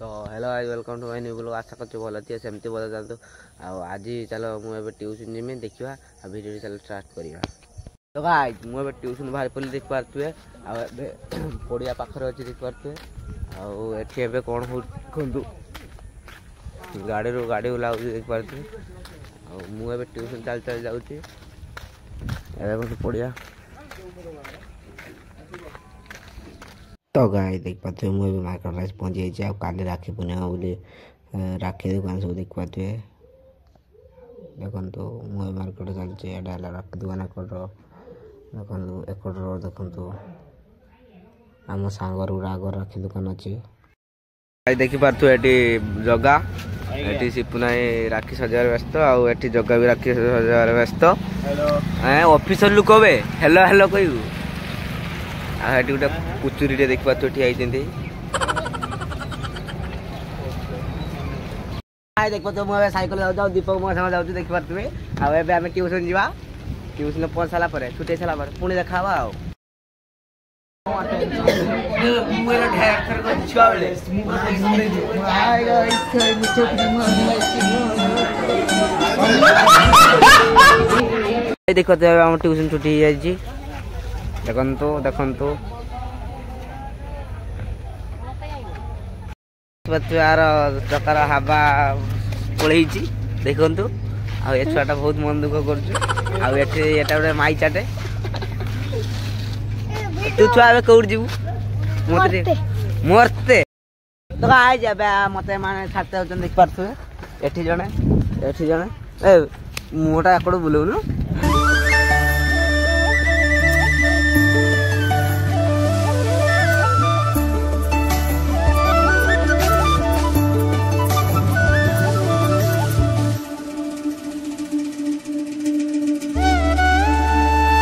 तो hello guys welcome to my new blog. आशा कर भल थी सेमती बोला जातु आज चलो मुझे ट्यूशन जीमी देखा आ वीडियो चलो स्टार्ट करवा। तो गाइस मुझे ट्यूशन बाहर पड़ी देख पारे पड़िया पाखे अच्छी देख पारे आठे कौन हो देखु गाड़ी ओला देख पारे मुझे ट्यूशन चल चल जाऊँगी पड़िया। तो गाय देख पाते मुझे मार्केट राइस पहुँची जाइए काली राखी पूर्णिमा बोली राखी दुकान सब देख पाते देखो मुझे मार्केट चलती राखी दुकान देखो एकड़ देखो आम सांगर गुड़ा आग राखी दुकान अच्छी देखी पारे जगह ये सिपुना राखी सजार व्यस्त आठ जगह भी राखी सजार व्यस्त ऑफिसर लोक बे हेलो हेलो कहू आठ गोटे कुचुरी देख पारे ठिया देख पाते मुझे साइकिल जाऊँ दीपक मो संग जाऊँ देख पारे आम ट्यूशन जावा ट्यूशन पहुँच सारा छुटे सारा पुणी देखा देखते आम ट्यूशन छुट्टी हो जाए देखु देखु यार चकार हवा पलि देखु आ छुआटा बहुत मन दुख कर माई चाटे तू छुआ कौट जीवु मरते तो मत माने छाड़ते देख पारे जड़े जड़े ए मुहटा एकड़ बुलाऊनु